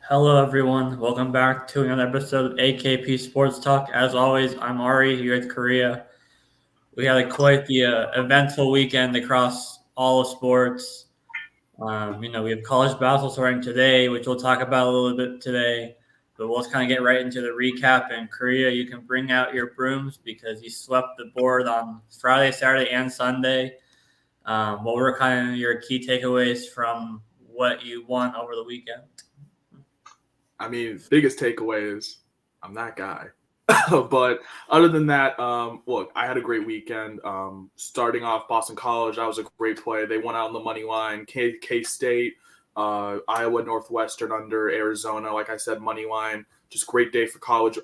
Hello, everyone. Welcome back to another episode of AKP Sports Talk. As always, I'm Ari here with Korea. We had quite the eventful weekend across all of sports. We have college basketball starting today, which we'll talk about a little bit today. But we'll just kind of get right into the recap. In Korea, you can bring out your brooms because you swept the board on Friday, Saturday, and Sunday. What were kind of your key takeaways from what you won over the weekend? Biggest takeaway is I'm that guy. But other than that, look, I had a great weekend. Starting off Boston College, that was a great play. They won out on the money line. K State, Iowa Northwestern under Arizona. Like I said, money line. Just great day for college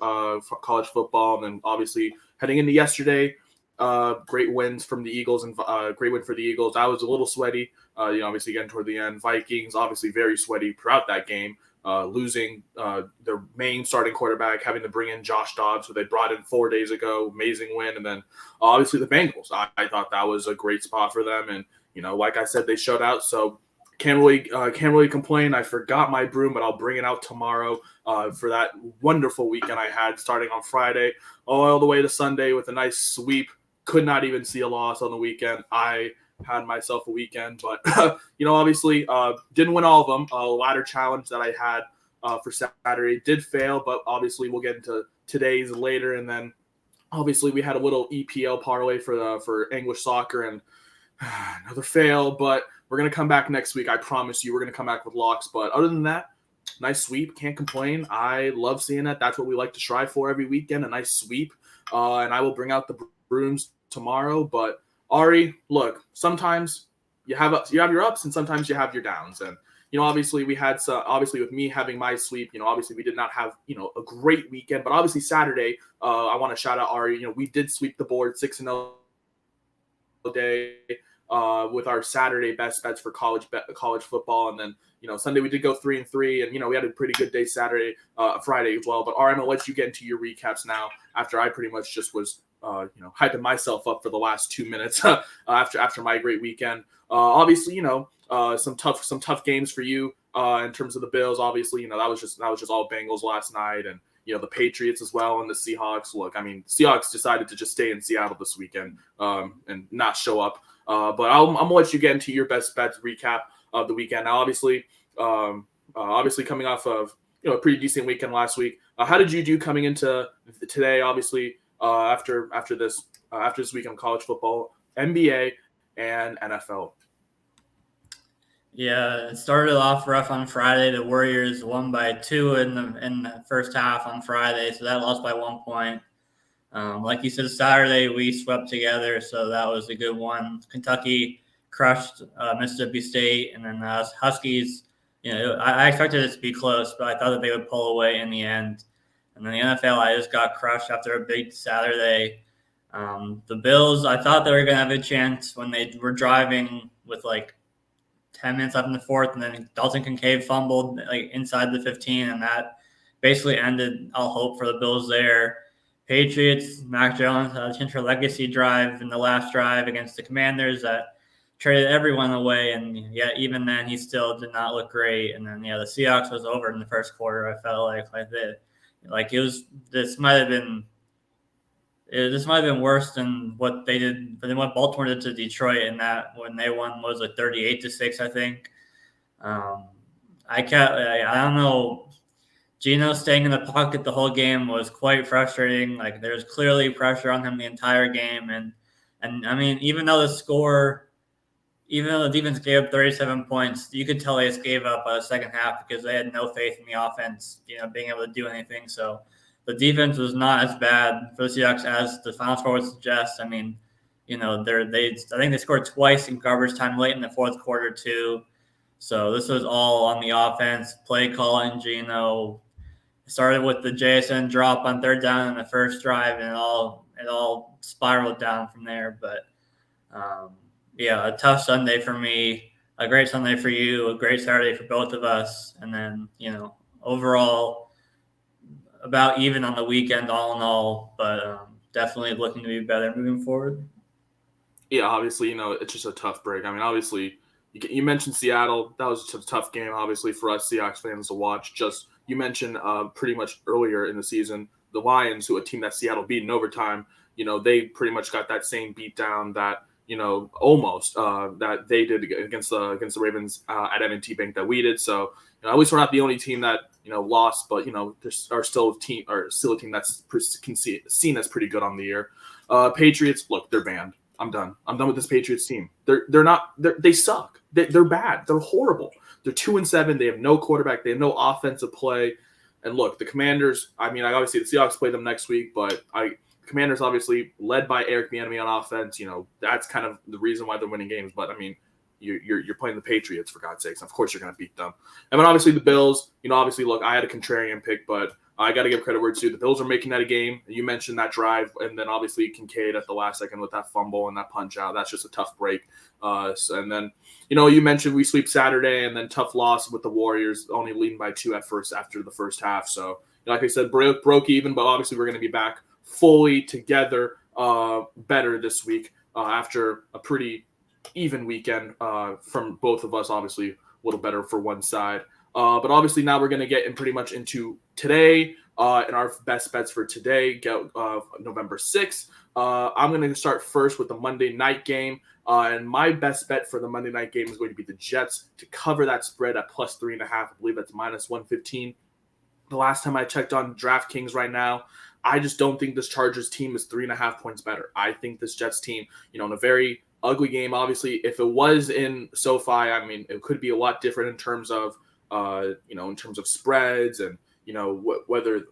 football. And then obviously heading into yesterday, great wins from the Eagles and great win for the Eagles. I was a little sweaty. Obviously getting toward the end. Vikings obviously very sweaty throughout that game. Losing their main starting quarterback, having to bring in Josh Dobbs, who they brought in 4 days ago. Amazing win. And then obviously the Bengals. I thought that was a great spot for them. And, like I said, they showed out. So can't really complain. I forgot my broom, but I'll bring it out tomorrow for that wonderful weekend I had starting on Friday all the way to Sunday with a nice sweep. Could not even see a loss on the weekend. I had myself a weekend, but obviously didn't win all of them. A ladder challenge that I had for Saturday did fail, but obviously we'll get into today's later. And then obviously we had a little EPL parlay for English soccer and another fail, but we're gonna come back next week. I promise you, we're gonna come back with locks. But other than that, nice sweep. Can't complain. I love seeing that. That's what we like to strive for every weekend, a nice sweep. And I will bring out the brooms tomorrow, but Ari, look, sometimes you have your ups and sometimes you have your downs. And, obviously we had obviously with me having my sweep, obviously we did not have, a great weekend, but obviously Saturday, I want to shout out Ari, we did sweep the board 6-0 day with our Saturday best bets for college football. And then, Sunday we did go 3-3 and, we had a pretty good day Friday as well. But Ari, I'm going to let you get into your recaps now after I pretty much just was hyping myself up for the last 2 minutes after my great weekend. Obviously, some tough games for you in terms of the Bills. Obviously, that was just all Bengals last night, and the Patriots as well and the Seahawks. Look, Seahawks decided to just stay in Seattle this weekend and not show up. But I'm gonna let you get into your best bets recap of the weekend. Now, obviously coming off of a pretty decent weekend last week. How did you do coming into today? Obviously. After this week on college football, NBA, and NFL. Yeah, it started off rough on Friday. The Warriors won by 2 in the first half on Friday, so that lost by 1 point. Like you said, Saturday we swept together, so that was a good one. Kentucky crushed Mississippi State, and then Huskies. I expected it to be close, but I thought that they would pull away in the end. And then the NFL, I just got crushed after a big Saturday. The Bills, I thought they were going to have a chance when they were driving with 10 minutes left in the fourth, and then Dalton Kincaid fumbled inside the 15, and that basically ended all hope for the Bills there. Patriots, Mac Jones had a chance for a legacy drive in the last drive against the Commanders that traded everyone away, and yet even then he still did not look great. And then the Seahawks was over in the first quarter. I felt it was this might have been worse than what they did, than what Baltimore did to Detroit in that when they won was 38-6, I think. I don't know. Geno staying in the pocket the whole game was quite frustrating. There's clearly pressure on him the entire game, and even though the defense gave up 37 points, you could tell they just gave up a second half because they had no faith in the offense, being able to do anything. So the defense was not as bad for the Seahawks as the final score would suggest. I think they scored twice in garbage time late in the fourth quarter too. So this was all on the offense, play calling. Geno started with the JSN drop on third down in the first drive, and it all spiraled down from there. But a tough Sunday for me, a great Sunday for you, a great Saturday for both of us, and then overall about even on the weekend all in all, but definitely looking to be better moving forward. Yeah, obviously, it's just a tough break. Obviously, You mentioned Seattle. That was a tough game, obviously, for us Seahawks fans to watch. Just you mentioned pretty much earlier in the season, the Lions, who a team that Seattle beat in overtime, they pretty much got that same beatdown that almost that they did against the Ravens at M&T Bank that we did. So at least we're not the only team that lost, but there are still a team that's seen as pretty good on the year. Patriots, look, they're banned. I'm done. I'm done with this Patriots team. They suck. They're bad. They're horrible. They're 2-7. They have no quarterback. They have no offensive play. And look, the Commanders. I mean, obviously the Seahawks play them next week, but Commanders obviously led by Eric Bieniemy on offense. That's kind of the reason why they're winning games. But I mean, you're playing the Patriots, for God's sakes. Of course you're going to beat them. And then obviously the Bills. Obviously, look, I had a contrarian pick, but I got to give credit where it's due. The Bills are making that a game. You mentioned that drive, and then obviously Kincaid at the last second with that fumble and that punch out. That's just a tough break. And then, you mentioned we sweep Saturday, and then tough loss with the Warriors, only leading by 2 after the first half. So, like I said, broke even, but obviously we're going to be back fully together better this week after a pretty even weekend from both of us, obviously a little better for one side. But obviously now we're going to get pretty much into today and our best bets for today, November 6th. I'm going to start first with the Monday night game. And my best bet for the Monday night game is going to be the Jets to cover that spread at plus 3.5. I believe that's minus 115. The last time I checked on DraftKings right now, I just don't think this Chargers team is 3.5 points better. I think this Jets team, in a very ugly game, obviously, if it was in SoFi, I mean, it could be a lot different in terms of, in terms of spreads and, whether,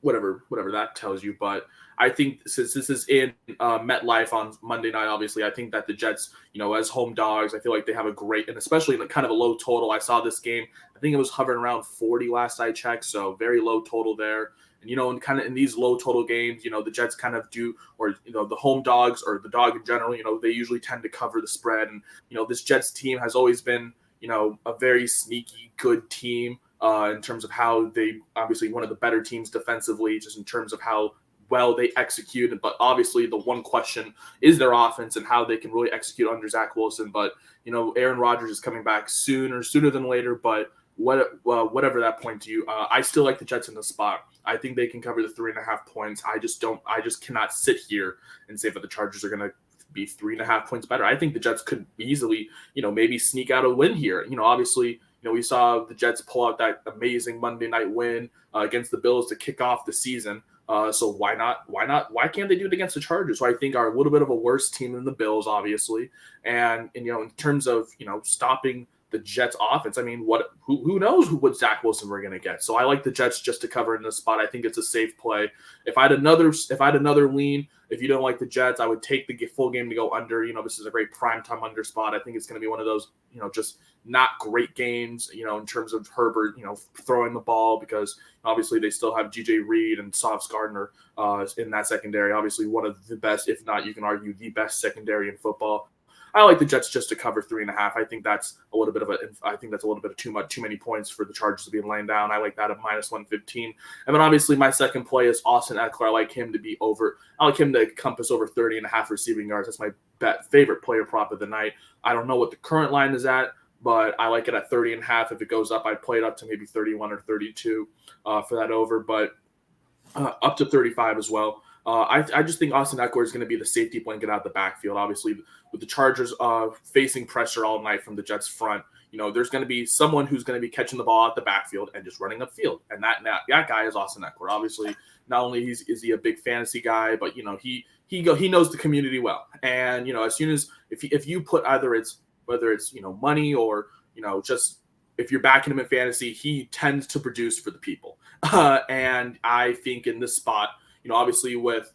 whatever that tells you. But I think since this is in MetLife on Monday night, obviously, I think that the Jets, as home dogs, I feel like they have a great, and especially in kind of a low total. I saw this game. I think it was hovering around 40 last I checked. So very low total there. And, and kind of in these low total games, the Jets kind of do, or, the home dogs or the dog in general, they usually tend to cover the spread. And, this Jets team has always been, a very sneaky good team in terms of how they obviously one of the better teams defensively, just in terms of how well they execute. But obviously the one question is their offense and how they can really execute under Zach Wilson. But, Aaron Rodgers is coming back sooner than later. But whatever that point to you, I still like the Jets in the spot. I think they can cover the 3.5 points. I just cannot sit here and say that the Chargers are going to be 3.5 points better. I think the Jets could easily, maybe sneak out a win here. Obviously, we saw the Jets pull out that amazing Monday night win against the Bills to kick off the season. So why not? Why can't they do it against the Chargers, who I think are a little bit of a worse team than the Bills, obviously. And in terms of, stopping the Jets offense, I mean, who knows what Zach Wilson we're going to get. So I like the Jets just to cover in this spot. I think it's a safe play. If I had another lean, if you don't like the Jets, I would take the full game to go under. This is a great primetime under spot. I think it's going to be one of those, just not great games, in terms of Herbert, throwing the ball, because obviously they still have DJ Reed and Sauce Gardner in that secondary. Obviously one of the best, if not, you can argue the best secondary in football. I like the Jets just to cover 3.5. I think that's a little bit of too many points for the Chargers to be laying down. I like that at minus 115. And then obviously my second play is Austin Eckler. I like him to compass over 30.5 receiving yards. That's my favorite player prop of the night. I don't know what the current line is at, but I like it at 30.5. If it goes up, I'd play it up to maybe 31 or 32 for that over, but up to 35 as well. I just think Austin Eckler is going to be the safety blanket out of the backfield. Obviously, with the Chargers facing pressure all night from the Jets front, there's going to be someone who's going to be catching the ball out the backfield and just running upfield. And that guy is Austin Eckler. Obviously, not only is he a big fantasy guy, but he knows the community well. And as soon as if you put whether it's money or just if you're backing him in fantasy, he tends to produce for the people. And I think in this spot, obviously with,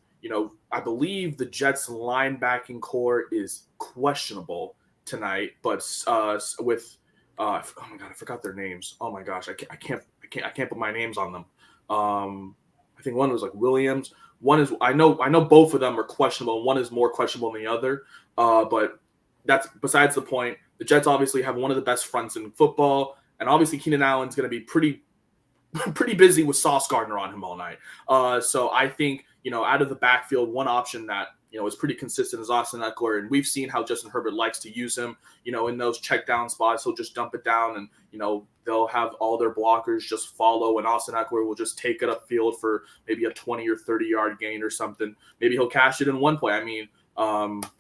I believe the Jets linebacking core is questionable tonight, but with, oh my God, I forgot their names. Oh my gosh, I can't put my names on them. I think one was like Williams. One is, I know both of them are questionable. One is more questionable than the other. But that's besides the point. The Jets obviously have one of the best fronts in football, and obviously Keenan Allen's going to be pretty busy with Sauce Gardner on him all night. So I think, out of the backfield, one option that, is pretty consistent as Austin Eckler. And we've seen how Justin Herbert likes to use him, in those check down spots. He'll just dump it down and, they'll have all their blockers just follow, and Austin Eckler will just take it upfield for maybe a 20 or 30-yard gain or something. Maybe he'll cash it in one play. I mean,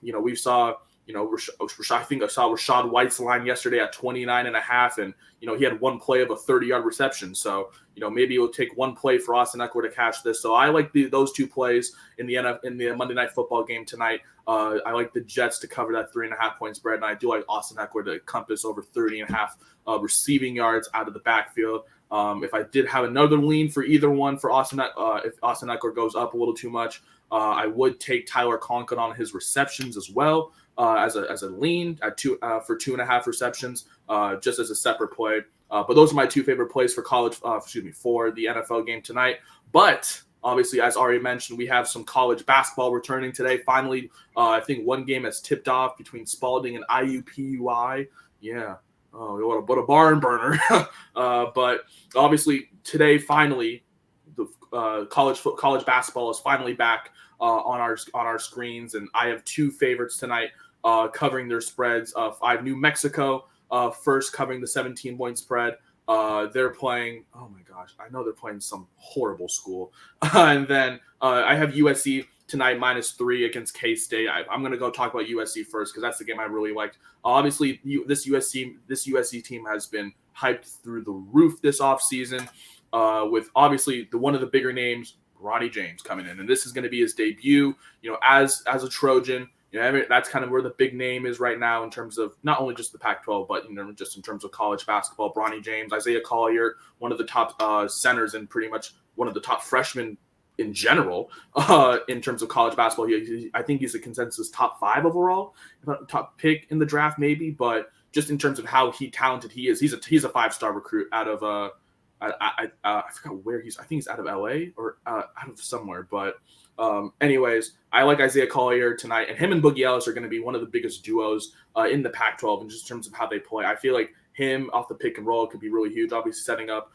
we saw, I think I saw Rashad White's line yesterday at 29.5, and, he had one play of a 30-yard reception. So, maybe it will take one play for Austin Eckler to catch this. So I like those two plays in the Monday Night Football game tonight. I like the Jets to cover that 3.5 point spread, and I do like Austin Eckler to compass over 30.5 receiving yards out of the backfield. If I did have another lean for either one for Austin, if Austin Eckler goes up a little too much, I would take Tyler Conklin on his receptions as well as a lean at for 2.5 receptions, just as a separate play. But those are my two favorite plays for for the NFL game tonight. But obviously, as already mentioned, we have some college basketball returning today. Finally, I think one game has tipped off between Spalding and IUPUI. Yeah. Oh, what a barn burner. But obviously, today, finally, the college basketball is finally back on our screens. And I have two favorites tonight covering their spreads. I have New Mexico first covering the 17-point spread. They're playing, oh my gosh, I know they're playing some horrible school. And then I have USC tonight -3 against K-State. I'm going to go talk about USC first because that's the game I really liked. Obviously, this USC team has been hyped through the roof this offseason with obviously one of the bigger names, Ronnie James, coming in. And this is going to be his debut, as a Trojan. That's kind of where the big name is right now in terms of not only just the Pac-12, but just in terms of college basketball. Bronny James, Isaiah Collier, one of the top centers and pretty much one of the top freshmen in general in terms of college basketball. I think he's a consensus top 5 overall, top pick in the draft maybe. But just in terms of how talented he is, he's a 5-star recruit out of I forgot where he's. I think he's out of LA or out of somewhere, but. Anyways, I like Isaiah Collier tonight, and him and Boogie Ellis are going to be one of the biggest duos in the Pac-12 in just terms of how they play. I feel like him off the pick and roll could be really huge, obviously setting up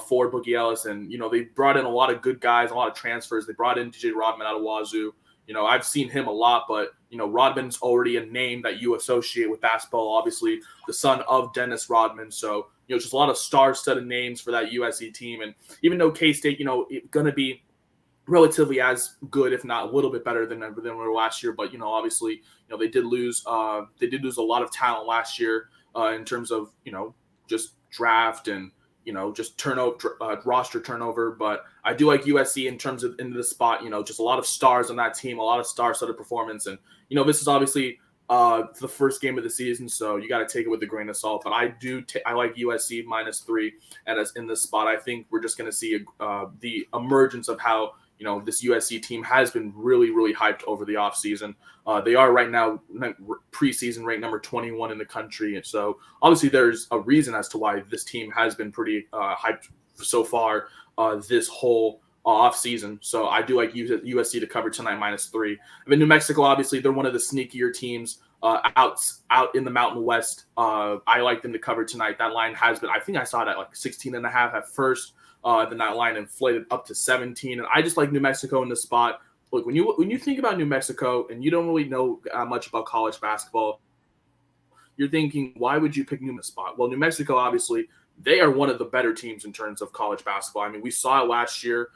for Boogie Ellis. And, they brought in a lot of good guys, a lot of transfers. They brought in DJ Rodman out of Wazoo. I've seen him a lot, but, Rodman's already a name that you associate with basketball, obviously the son of Dennis Rodman. So, just a lot of star-studded names for that USC team. And even though K-State, going to be relatively as good, if not a little bit better than we were last year. But, obviously, they did lose a lot of talent last year in terms of, just draft and, just turnover, roster turnover. But I do like USC in terms of into the spot, just a lot of stars on that team, a lot of star-studded performance. And, this is obviously the first game of the season, so you got to take it with a grain of salt. But I like USC -3 as in this spot. I think we're just going to see the emergence of how, this USC team has been really, really hyped over the offseason. They are right now preseason ranked number 21 in the country. And so obviously there's a reason as to why this team has been pretty hyped so far this whole offseason. So I do like USC to cover tonight -3. I mean, New Mexico, obviously, they're one of the sneakier teams out in the Mountain West. I like them to cover tonight. That line has been, I think I saw it at like 16.5 at first. Then that line inflated up to 17. And I just like New Mexico in the spot. Look, when you think about New Mexico and you don't really know much about college basketball, you're thinking, why would you pick New Mexico spot? Well, New Mexico, obviously, they are one of the better teams in terms of college basketball. I mean, we saw it last year.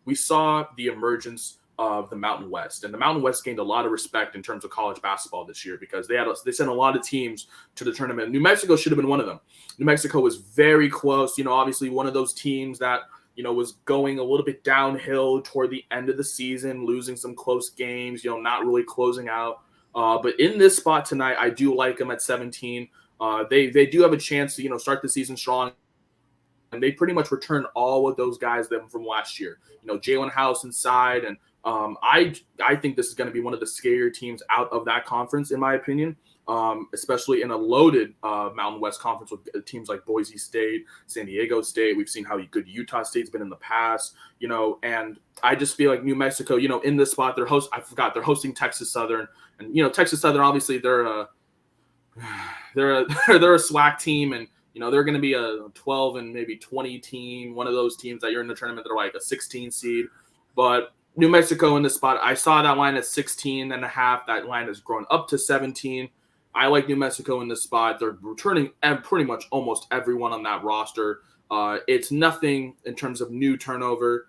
We saw the emergence of the Mountain West, and the Mountain West gained a lot of respect in terms of college basketball this year because they sent a lot of teams to the tournament. New Mexico should have been one of them. New Mexico was very close, obviously one of those teams that, was going a little bit downhill toward the end of the season, losing some close games, not really closing out. But in this spot tonight, I do like them at 17. They do have a chance to, start the season strong. And they pretty much returned all of those guys from last year. Jalen House inside, and I think this is going to be one of the scarier teams out of that conference, in my opinion, especially in a loaded Mountain West conference with teams like Boise State, San Diego State. We've seen how good Utah State's been in the past, and I just feel like New Mexico, in this spot, they're hosting Texas Southern, and Texas Southern, obviously they're a SWAC team, and they're going to be a 12 and maybe 20 team, one of those teams that you're in the tournament that are like a 16 seed. But New Mexico in this spot. I saw that line at 16.5. That line has grown up to 17. I like New Mexico in this spot. They're returning pretty much almost everyone on that roster. It's nothing in terms of new turnover.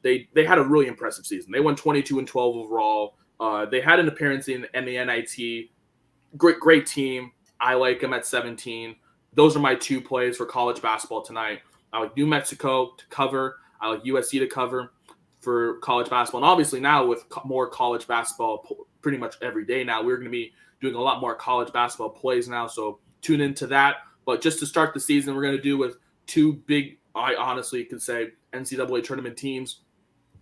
They had a really impressive season. They won 22-12 overall. They had an appearance in the NIT. Great team. I like them at 17. Those are my 2 plays for college basketball tonight. I like New Mexico to cover. I like USC to cover for college basketball. And obviously now with more college basketball pretty much every day now, we're going to be doing a lot more college basketball plays now. So tune into that. But just to start the season, we're going to do with 2 big, I honestly could say, NCAA tournament teams.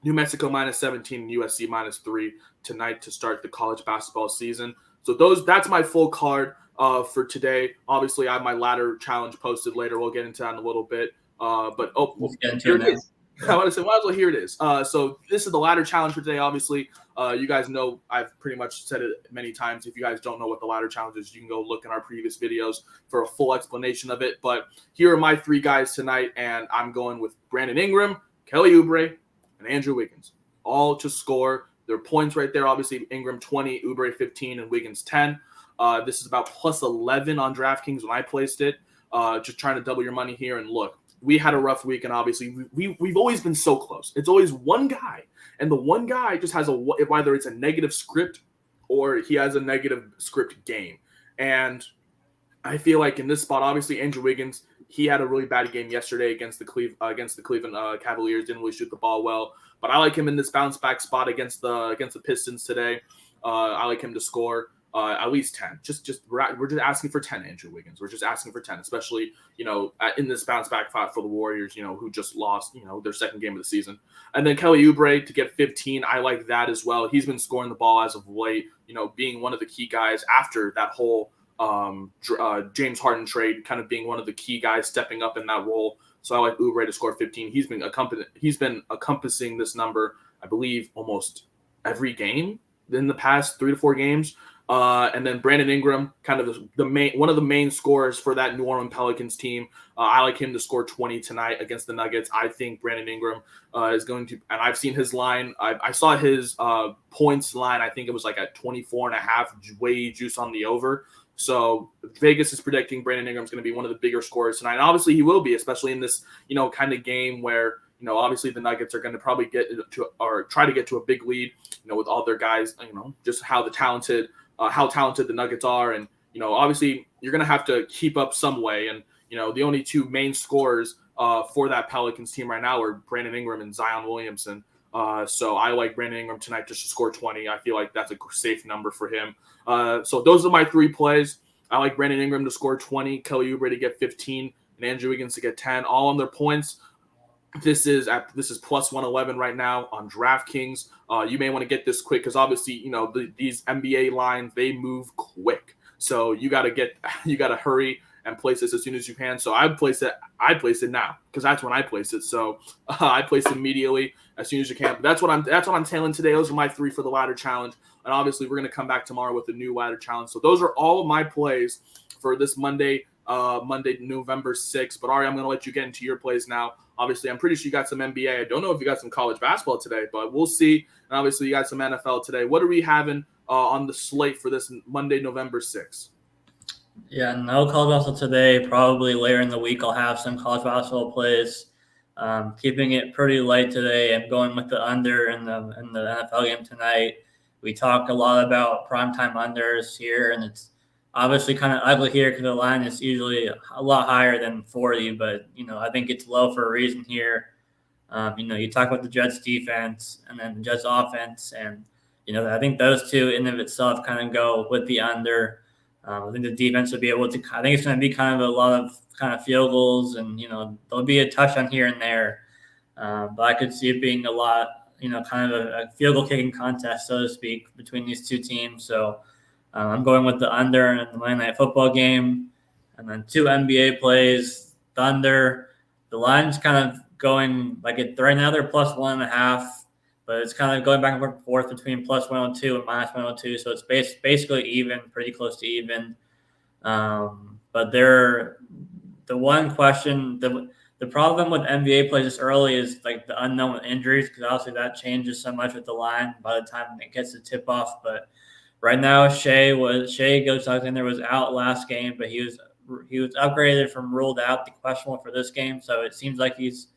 New Mexico -17 and USC -3 tonight to start the college basketball season. So that's my full card for today. Obviously, I have my ladder challenge posted later. We'll get into that in a little bit. Here it is. I want to say, might as well, here it is. So this is the ladder challenge for today. Obviously, you guys know I've pretty much said it many times. If you guys don't know what the ladder challenge is, you can go look in our previous videos for a full explanation of it. But here are my 3 guys tonight, and I'm going with Brandon Ingram, Kelly Oubre, and Andrew Wiggins, all to score. Their points right there, obviously, Ingram 20, Oubre 15, and Wiggins 10. This is about plus 11 on DraftKings when I placed it. Just trying to double your money here. And look, we had a rough week, and obviously we've always been so close. It's always one guy, and the one guy just has whether it's a negative script or he has a negative script game. And I feel like in this spot, obviously Andrew Wiggins, he had a really bad game yesterday against the Cleveland Cavaliers. Didn't really shoot the ball well, but I like him in this bounce back spot against the Pistons today. I like him to score at least 10. We're just asking for 10, Andrew Wiggins. We're just asking for 10, especially in this bounce back fight for the Warriors, who just lost their second game of the season. And then Kelly Oubre to get 15. I like that as well. He's been scoring the ball as of late. Being one of the key guys after that whole James Harden trade, kind of being one of the key guys stepping up in that role. So I like Oubre to score 15. He's been encompassing this number, I believe, almost every game in the past 3 to 4 games. And then Brandon Ingram, kind of one of the main scorers for that New Orleans Pelicans team. I like him to score 20 tonight against the Nuggets. I think Brandon Ingram is going to, and I've seen his line. I saw his points line. I think it was like at 24.5, way juice on the over. So Vegas is predicting Brandon Ingram is going to be one of the bigger scorers tonight. And obviously he will be, especially in this, kind of game where, obviously the Nuggets are going to probably get to, or try to get to a big lead, with all their guys, just how talented the Nuggets are. And, obviously you're going to have to keep up some way. And, the only 2 main scorers for that Pelicans team right now are Brandon Ingram and Zion Williamson. So I like Brandon Ingram tonight just to score 20. I feel like that's a safe number for him. So those are my 3 plays. I like Brandon Ingram to score 20, Kelly Oubre to get 15, and Andrew Wiggins to get 10, all on their points. This is plus 111 right now on DraftKings. You may want to get this quick because obviously, these NBA lines, they move quick. So you got to hurry and place this as soon as you can. So I place it now because that's when I place it. So I place it immediately as soon as you can. But that's what I'm tailing today. Those are my 3 for the ladder challenge. And obviously we're going to come back tomorrow with a new ladder challenge. So those are all of my plays for this Monday, November 6th. But Ari, I'm going to let you get into your plays now. Obviously, I'm pretty sure you got some NBA. I don't know if you got some college basketball today, but we'll see. And obviously, you got some NFL today. What are we having on the slate for this Monday, November 6th? Yeah, no college basketball today. Probably later in the week, I'll have some college basketball plays. Keeping it pretty light today. I'm going with the under in the NFL game tonight. We talk a lot about primetime unders here, and it's obviously kind of ugly here because the line is usually a lot higher than 40, but, I think it's low for a reason here. You talk about the Jets defense and then the Jets offense, and, I think those 2 in of itself kind of go with the under. I think the defense will be able to – I think it's going to be kind of a lot of kind of field goals and, there'll be a touchdown here and there. But I could see it being a lot, kind of a field goal kicking contest, so to speak, between these 2 teams. So I'm going with the under in the Monday Night Football game. And then 2 NBA plays, Thunder. The line's kind of going right now they're plus 1.5, but it's kind of going back and forth between plus 102 and minus 102. So it's basically even, pretty close to even. But the one question, the problem with NBA plays this early is like the unknown with injuries, because obviously that changes so much with the line by the time it gets the tip off. But right now, Shea Gilgeous-Alexander was out last game, but he was upgraded from ruled out to questionable for this game, so it seems like he's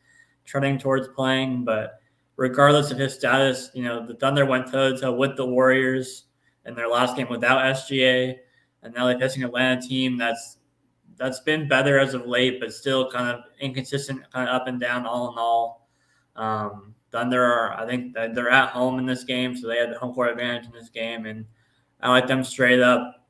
trending towards playing. But regardless of his status, the Thunder went toe to toe with the Warriors in their last game without SGA, and now they're facing an Atlanta team that's been better as of late, but still kind of inconsistent, kind of up and down, all in all. Thunder I think that they're at home in this game, so they had the home court advantage in this game, and I like them straight up.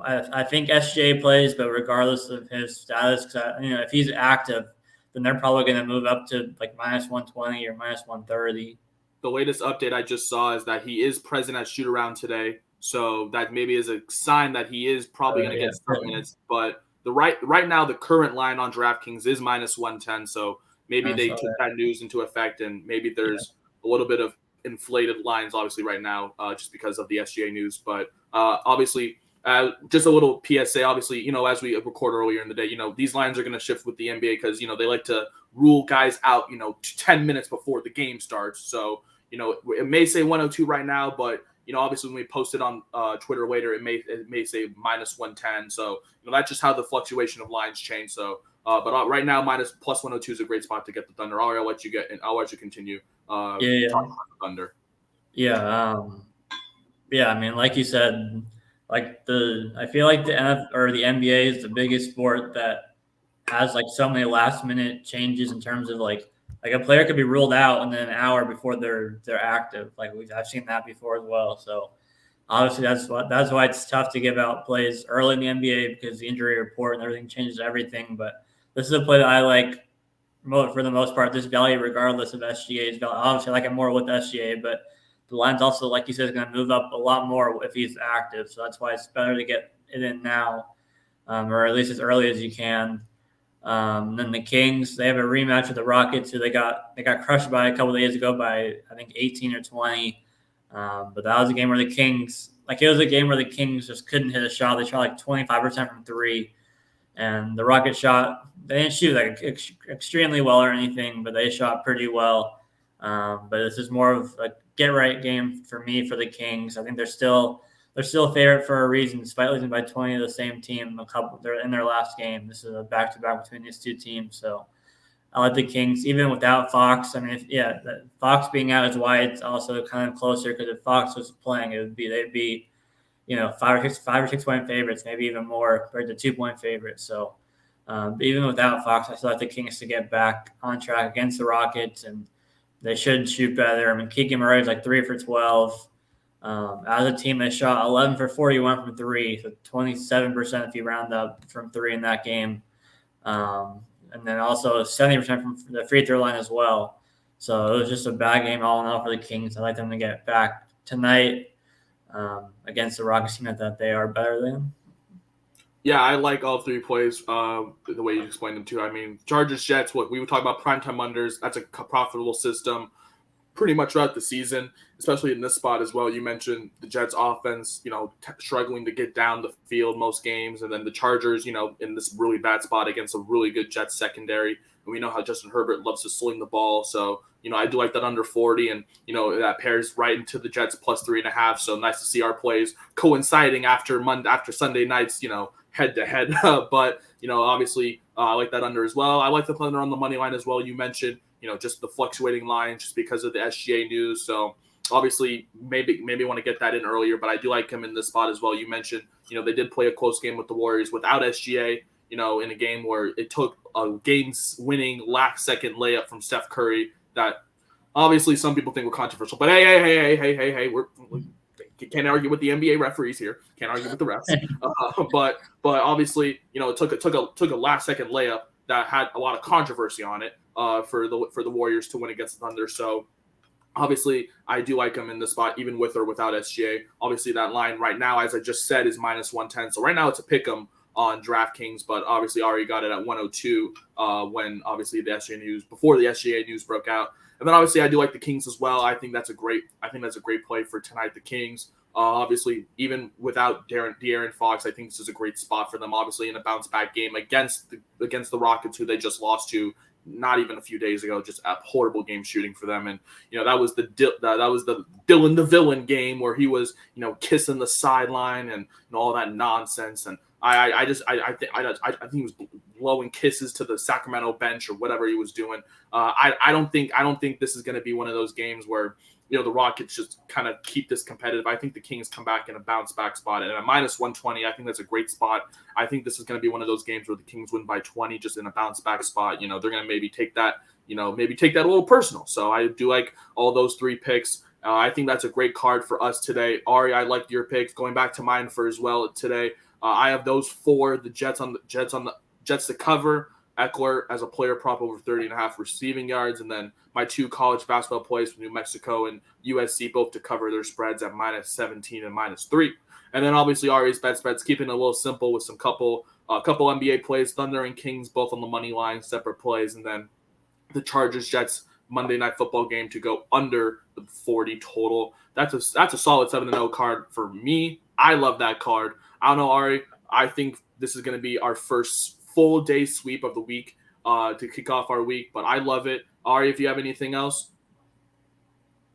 I think SGA plays, but regardless of his status, if he's active, then they're probably going to move up to like minus 120 or minus 130. The latest update I just saw is that he is present at shoot around today, so that maybe is a sign that he is probably going to get some minutes. But right now, the current line on DraftKings is minus 110, so maybe they took that news into effect, and maybe there's a little bit of inflated lines, obviously, right now, just because of the SGA news. But obviously, just a little PSA, obviously, as we record earlier in the day, these lines are going to shift with the NBA because, they like to rule guys out, 10 minutes before the game starts. So, it may say 102 right now, but, obviously when we post it on Twitter later, it may say minus 110. So, that's just how the fluctuation of lines change. So, but right now, plus 102 is a great spot to get the Thunder. I'll let you continue. Talking about the Thunder. Yeah. I mean, like you said, I feel like the NBA is the biggest sport that has like so many last minute changes in terms of like a player could be ruled out and then an hour before they're active. I've seen that before as well. So obviously that's why it's tough to give out plays early in the NBA, because the injury report and everything changes everything. But this is a play that I like for the most part. This value, regardless of SGA's value, obviously I like it more with SGA, but the line's also, like you said, is going to move up a lot more if he's active. So that's why it's better to get it in now, or at least as early as you can. Then the Kings, they have a rematch with the Rockets, who they got crushed by a couple of days ago by, I think, 18 or 20. But that was a game where the Kings just couldn't hit a shot. They shot like 25% from three. And the Rockets they didn't shoot extremely well or anything, but they shot pretty well. But this is more of a get-right game for me for the Kings. I think they're still a favorite for a reason, despite losing by 20 to the same team. They're in their last game. This is a back-to-back between these two teams. So I like the Kings, even without Fox. I mean, Fox being out is why it's also kind of closer, because if Fox was playing, they'd be 5 or 6 point favorites, maybe even more, compared to 2-point favorites. So even without Fox, I still like the Kings to get back on track against the Rockets, and they should shoot better. I mean, Keegan Murray is like 3 for 12. As a team, they shot 11 for 41 from three, so 27% if you round up from three in that game. And then also 70% from the free throw line as well. So it was just a bad game all in all for the Kings. I'd like them to get back tonight against the Rockets team that they are better than. Yeah, I like all three plays the way you explained them too. I mean, Chargers, Jets, we would talk about primetime unders. That's a profitable system pretty much throughout the season, especially in this spot as well. You mentioned the Jets offense, struggling to get down the field most games. And then the Chargers, in this really bad spot against a really good Jets secondary. And we know how Justin Herbert loves to sling the ball. So, I do like that under 40, and, that pairs right into the Jets plus 3.5. So nice to see our plays coinciding after Sunday nights, head to head. But, obviously I like that under as well. I like the under on the money line as well. You mentioned, just the fluctuating line just because of the SGA news. So obviously maybe want to get that in earlier, but I do like him in this spot as well. You mentioned, they did play a close game with the Warriors without SGA, in a game where it took a game-winning last-second layup from Steph Curry that obviously some people think were controversial. But hey, we can't argue with the NBA referees here. Can't argue with the refs. But obviously, it took a last-second layup that had a lot of controversy on it for the Warriors to win against the Thunder. So obviously, I do like them in this spot, even with or without SGA. Obviously, that line right now, as I just said, is minus 110. So right now, it's a pick 'em on DraftKings, but obviously already got it at 102 when obviously before the SGA news broke out. And then obviously I do like the Kings as well. I think that's a great play for tonight. The Kings, obviously, even without De'Aaron Fox, I think this is a great spot for them. Obviously, in a bounce back game against the Rockets, who they just lost to not even a few days ago, just a horrible game shooting for them. And that was the Dylan the villain game where he was kissing the sideline and all that nonsense. And I think he was blowing kisses to the Sacramento bench or whatever he was doing. I don't think this is going to be one of those games where the Rockets just kind of keep this competitive. I think the Kings come back in a bounce back spot, and at -120, I think that's a great spot. I think this is going to be one of those games where the Kings win by 20, just in a bounce back spot. They're going to maybe take that a little personal. So I do like all those 3 picks. I think that's a great card for us today. Ari, I liked your picks. Going back to mine for as well today. I have those 4: the Jets to cover, Eckler as a player prop over 30.5 receiving yards, and then my 2 college basketball plays from New Mexico and USC both to cover their spreads at -17 and -3. And then obviously Ari's bets, keeping it a little simple with a couple NBA plays, Thunder and Kings both on the money line, separate plays, and then the Chargers Jets Monday Night Football game to go under the 40 total. That's a solid 7-0 card for me. I love that card. I don't know, Ari. I think this is going to be our first full day sweep of the week to kick off our week, but I love it. Ari, if you have anything else.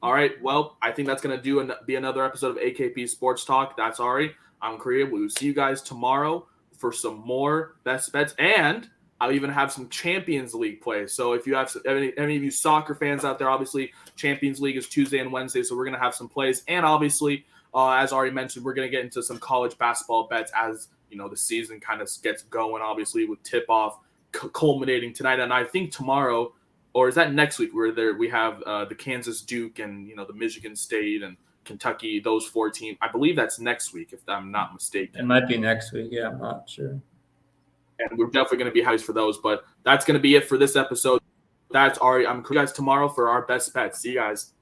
All right, well, I think that's going to be another episode of AKP Sports Talk. That's Ari. I'm Korea. We will see you guys tomorrow for some more best bets, and I'll even have some Champions League plays. So if you have any of you soccer fans out there, obviously Champions League is Tuesday and Wednesday, so we're going to have some plays, and obviously, as Ari mentioned, we're going to get into some college basketball bets as the season kind of gets going, obviously, with tip-off culminating tonight. And I think tomorrow, or is that next week, we have the Kansas Duke and, the Michigan State and Kentucky, those 4 teams. I believe that's next week, if I'm not mistaken. It might be next week. Yeah, I'm not sure. And we're definitely going to be happy for those. But that's going to be it for this episode. That's Ari. I'm going to see you guys tomorrow for our best bets. See you guys.